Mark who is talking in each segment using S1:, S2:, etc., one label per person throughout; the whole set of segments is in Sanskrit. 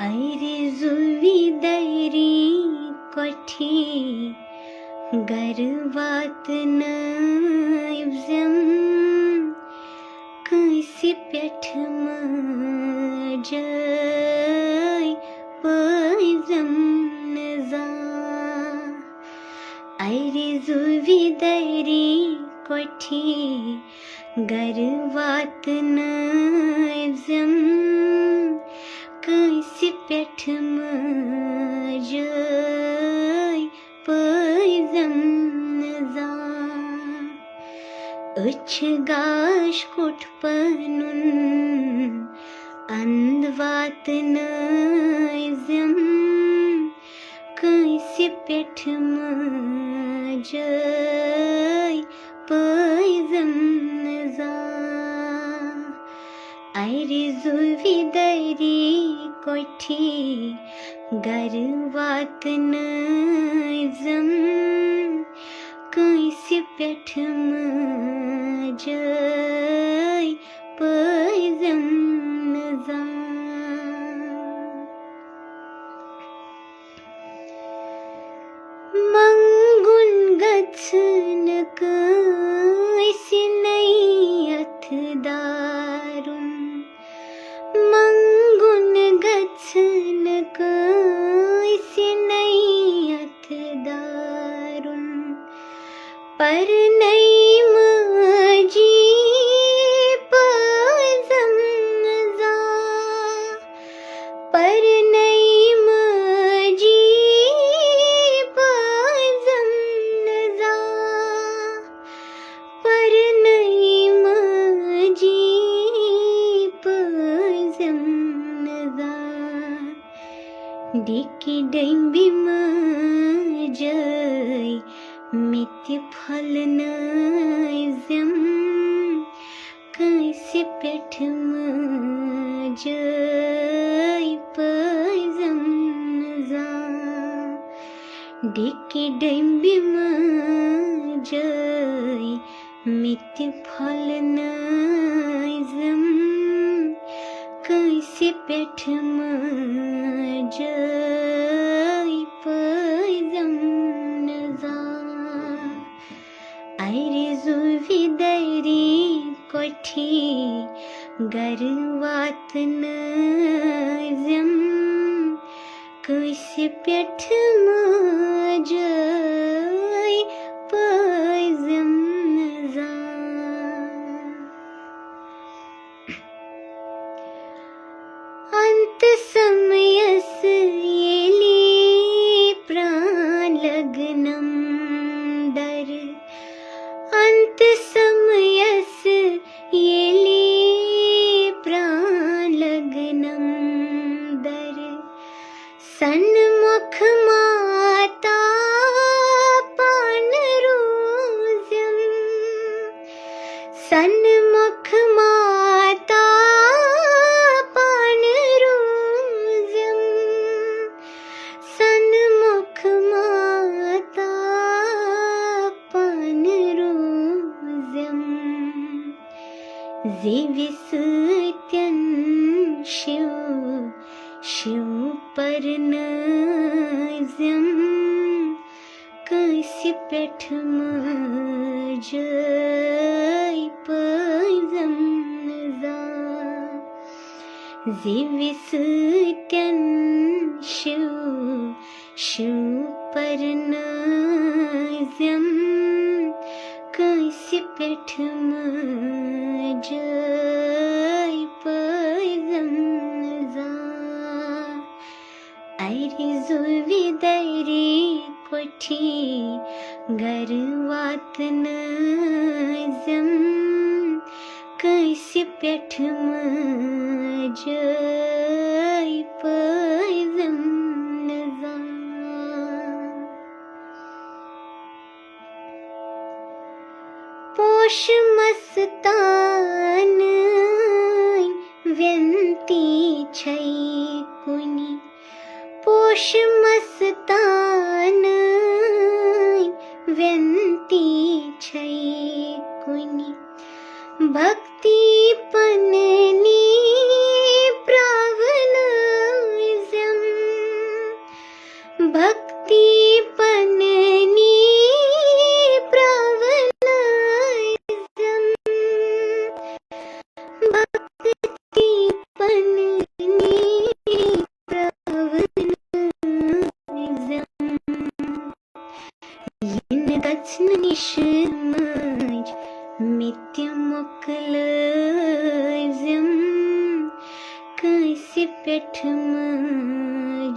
S1: ऐरे जुवी दैरी कोठी गर्वात नैवजम कैसी पेठ मजय पैजम नजा ऐरे जुवी दैरी कोठी गर्वात नैवजम कैसी पेठ मजय पैजम नजा उच्च गाश कुठ पनुन अंधवात नैजम कैसी पेठ मजय पैजम नजा ऐरे जुवी दैरी कोठी गर्वात नैजम कैसी पेठ मजय पैजम नजा मंगुन गच्छन कैसी नैयथ दारुन मंगुन गच्छन कैसी नैयथ दारुन पर नैम जी पैजम नजा पर नैम जी पैजम नजा पर नैम जी पैजम नजा डिकी डैम्बी मजय मिथ्य फल नैजम कैसी पेठ मजय पैजम नजा डिकी डैम्बी मजय मिथ्य फल नैजम कैसी पेठ मजय पैजम नजा ऐरे जुवी दैरी कोठी गर्वात नैजम कैसी पेठ मजय पैजम नजा अंत समयस येली प्राण लग्नम दर अंत समयस येली प्राण लग्नम दर सन्मुख माता पानरोजम सन्मुख माता पानरोजम सन्मुख माता पानरोजम जीविसत्यन शिव शिव पर नैजम कैसी पेठ मजय पैजम नजा जीविसत्यन शिव शिव पर नैजम कैसी पेठ मजय पैजम नजा ऐरे जुवी दैरी कोठी गर्वात नैजम कैसी पेठ मजय पैजम नजा पोष मस्तान व्यंती छै कुनी पोष मस्तान व्यंती छै कुनी भक्ति पननी पेठ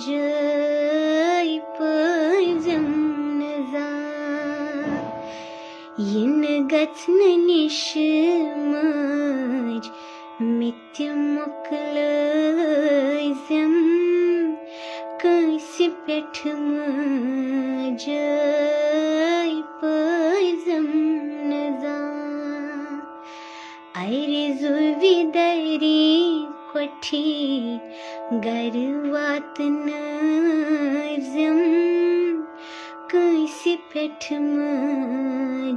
S1: जय पजम नजा इन गचन निश मज मित्य मुकलजम कैसे पेठ जय पजम नजा आयरे जुविदरी कोठी गरवात नजम कैसे पेठ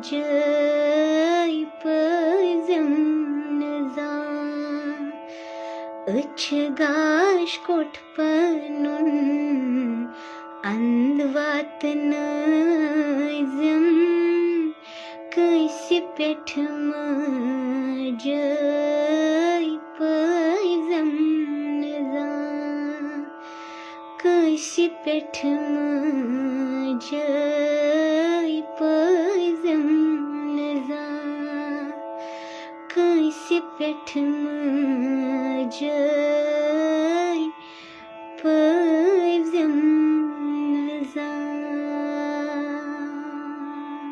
S1: जय पजम नजा अछ गाश कोठ पनुन अंधवात नजम कैसे पेठ जय पजम नजा कैसे पेठ जय पजम नजा कैसे पेठ जय